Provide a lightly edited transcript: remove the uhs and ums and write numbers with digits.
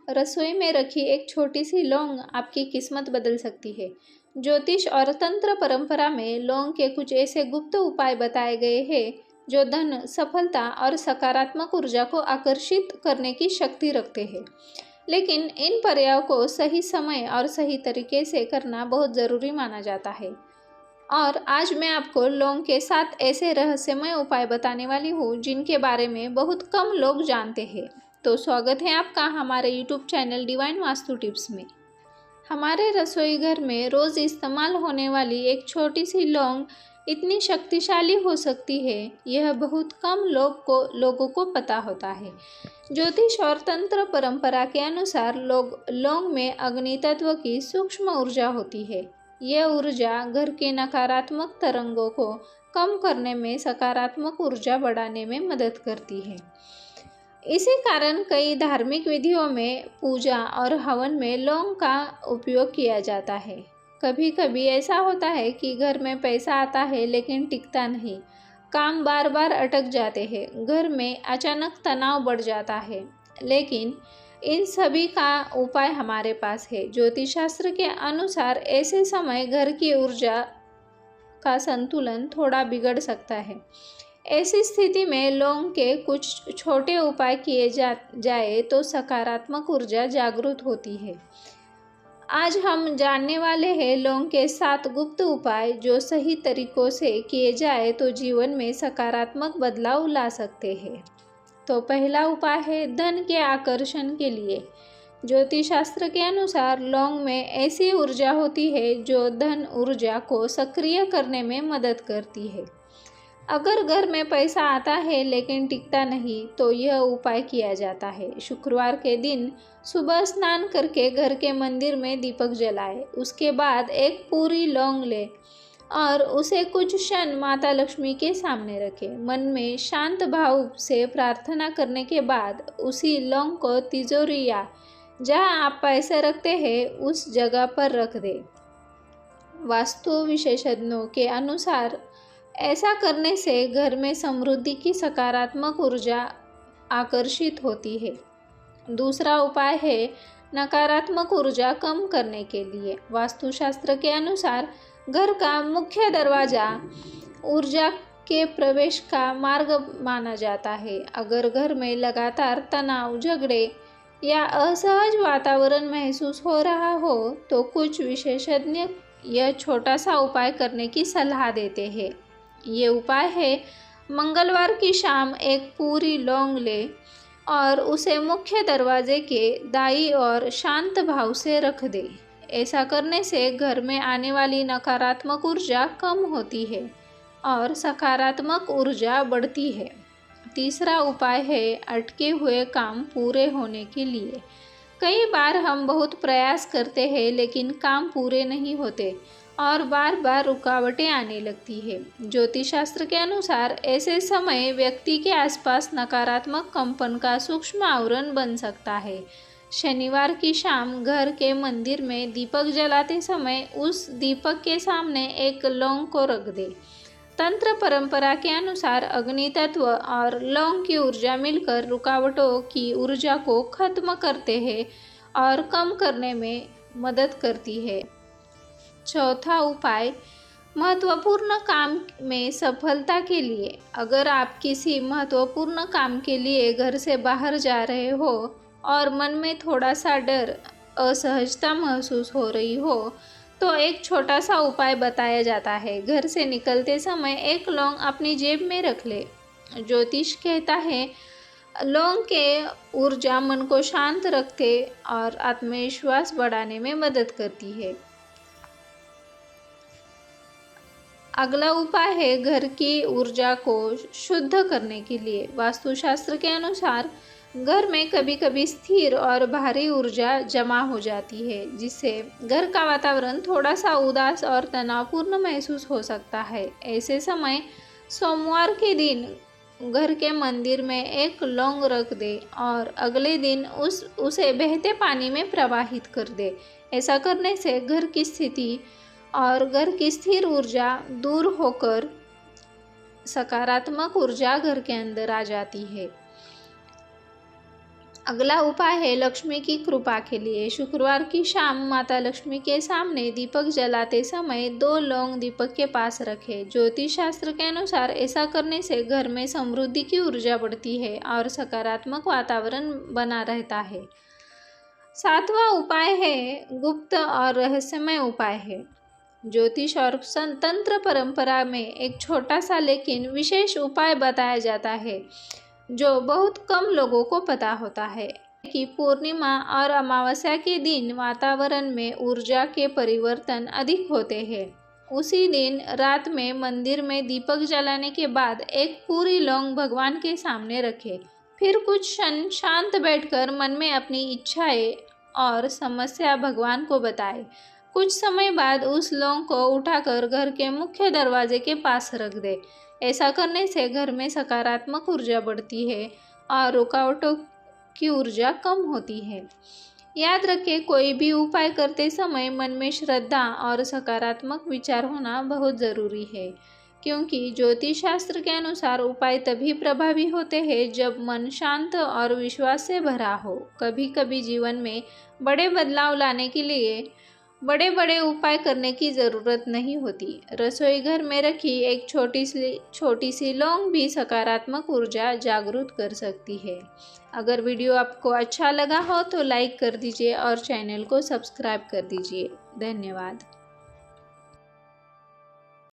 रसोई में रखी एक छोटी सी लौंग आपकी किस्मत बदल सकती है। ज्योतिष और तंत्र परंपरा में लौंग के कुछ ऐसे गुप्त उपाय बताए गए हैं जो धन, सफलता और सकारात्मक ऊर्जा को आकर्षित करने की शक्ति रखते हैं। लेकिन इन प्रयोगों को सही समय और सही तरीके से करना बहुत ज़रूरी माना जाता है। और आज मैं आपको लौंग के 7 ऐसे रहस्यमय उपाय बताने वाली हूँ जिनके बारे में बहुत कम लोग जानते हैं। तो स्वागत है आपका हमारे YouTube channel divine vastu tips में। हमारे रसोई घर में रोज़ इस्तेमाल होने वाली एक छोटी सी लौंग इतनी शक्तिशाली हो सकती है, यह बहुत कम लोगों को पता होता है। ज्योतिष और तंत्र परंपरा के अनुसार लौंग में अग्नि तत्व की सूक्ष्म ऊर्जा होती है। यह ऊर्जा घर के नकारात्मक तरंगों को कम करने में, सकारात्मक ऊर्जा बढ़ाने में मदद करती है। इसी कारण कई धार्मिक विधियों में, पूजा और हवन में लौंग का उपयोग किया जाता है। कभी कभी ऐसा होता है कि घर में पैसा आता है लेकिन टिकता नहीं, काम बार बार अटक जाते हैं, घर में अचानक तनाव बढ़ जाता है। लेकिन इन सभी का उपाय हमारे पास है। ज्योतिष शास्त्र के अनुसार ऐसे समय घर की ऊर्जा का संतुलन थोड़ा बिगड़ सकता है। ऐसी स्थिति में लौंग के कुछ छोटे उपाय किए जाए तो सकारात्मक ऊर्जा जागृत होती है। आज हम जानने वाले हैं लौंग के 7 गुप्त उपाय जो सही तरीकों से किए जाए तो जीवन में सकारात्मक बदलाव ला सकते हैं। तो पहला उपाय है धन के आकर्षण के लिए। ज्योतिष शास्त्र के अनुसार लौंग में ऐसी ऊर्जा होती है जो धन ऊर्जा को सक्रिय करने में मदद करती है। अगर घर में पैसा आता है लेकिन टिकता नहीं तो यह उपाय किया जाता है। शुक्रवार के दिन सुबह स्नान करके घर के मंदिर में दीपक जलाए। उसके बाद एक पूरी लौंग ले और उसे कुछ क्षण माता लक्ष्मी के सामने रखें। मन में शांत भाव से प्रार्थना करने के बाद उसी लौंग को तिजोरी या जहाँ आप पैसे रखते हैं उस जगह पर रख दें। वास्तु विशेषज्ञों के अनुसार ऐसा करने से घर में समृद्धि की सकारात्मक ऊर्जा आकर्षित होती है। दूसरा उपाय है नकारात्मक ऊर्जा कम करने के लिए। वास्तुशास्त्र के अनुसार घर का मुख्य दरवाजा ऊर्जा के प्रवेश का मार्ग माना जाता है। अगर घर में लगातार तनाव, झगड़े या असहज वातावरण महसूस हो रहा हो तो कुछ विशेषज्ञ यह छोटा सा उपाय करने की सलाह देते हैं। ये उपाय है मंगलवार की शाम एक पूरी लौंग ले और उसे मुख्य दरवाजे के दाईं ओर शांत भाव से रख दे। ऐसा करने से घर में आने वाली नकारात्मक ऊर्जा कम होती है और सकारात्मक ऊर्जा बढ़ती है। तीसरा उपाय है अटके हुए काम पूरे होने के लिए। कई बार हम बहुत प्रयास करते हैं लेकिन काम पूरे नहीं होते और बार बार रुकावटें आने लगती है। ज्योतिष शास्त्र के अनुसार ऐसे समय व्यक्ति के आसपास नकारात्मक कंपन का सूक्ष्म आवरण बन सकता है। शनिवार की शाम घर के मंदिर में दीपक जलाते समय उस दीपक के सामने एक लौंग को रख दे। तंत्र परंपरा के अनुसार अग्नि तत्व और लौंग की ऊर्जा मिलकर रुकावटों की ऊर्जा को खत्म करते हैं और कम करने में मदद करती है। चौथा उपाय महत्वपूर्ण काम में सफलता के लिए। अगर आप किसी महत्वपूर्ण काम के लिए घर से बाहर जा रहे हो और मन में थोड़ा सा डर, असहजता महसूस हो रही हो तो एक छोटा सा उपाय बताया जाता है। घर से निकलते समय एक लौंग अपनी जेब में रख ले। ज्योतिष कहता है लौंग के ऊर्जा मन को शांत रखते और आत्मविश्वास बढ़ाने में मदद करती है। अगला उपाय है घर की ऊर्जा को शुद्ध करने के लिए। वास्तुशास्त्र के अनुसार घर में कभी कभी स्थिर और भारी ऊर्जा जमा हो जाती है जिससे घर का वातावरण थोड़ा सा उदास और तनावपूर्ण महसूस हो सकता है। ऐसे समय सोमवार के दिन घर के मंदिर में एक लौंग रख दे और अगले दिन उसे बहते पानी में प्रवाहित कर दे। ऐसा करने से घर की स्थिति और घर की स्थिर ऊर्जा दूर होकर सकारात्मक ऊर्जा घर के अंदर आ जाती है। अगला उपाय है लक्ष्मी की कृपा के लिए। शुक्रवार की शाम माता लक्ष्मी के सामने दीपक जलाते समय 2 लौंग दीपक के पास रखें। ज्योतिष शास्त्र के अनुसार ऐसा करने से घर में समृद्धि की ऊर्जा बढ़ती है और सकारात्मक वातावरण बना रहता है। 7वां उपाय है गुप्त और रहस्यमय उपाय है। ज्योतिष और तंत्र परंपरा में एक छोटा सा लेकिन विशेष उपाय बताया जाता है जो बहुत कम लोगों को पता होता है कि पूर्णिमा और अमावस्या के दिन वातावरण में ऊर्जा के परिवर्तन अधिक होते हैं। उसी दिन रात में मंदिर में दीपक जलाने के बाद एक पूरी लौंग भगवान के सामने रखें। फिर कुछ क्षण शांत बैठकर मन में अपनी इच्छाएं और समस्या भगवान को बताएं। कुछ समय बाद उस लौंग को उठाकर घर के मुख्य दरवाजे के पास रख दे। ऐसा करने से घर में सकारात्मक ऊर्जा बढ़ती है और रुकावटों की ऊर्जा कम होती है। याद रखें, कोई भी उपाय करते समय मन में श्रद्धा और सकारात्मक विचार होना बहुत ज़रूरी है, क्योंकि ज्योतिष शास्त्र के अनुसार उपाय तभी प्रभावी होते हैं जब मन शांत और विश्वास से भरा हो। कभी कभी जीवन में बड़े बदलाव लाने के लिए बड़े बड़े उपाय करने की ज़रूरत नहीं होती। रसोई घर में रखी एक छोटी सी लौंग भी सकारात्मक ऊर्जा जागृत कर सकती है। अगर वीडियो आपको अच्छा लगा हो तो लाइक कर दीजिए और चैनल को सब्सक्राइब कर दीजिए। धन्यवाद।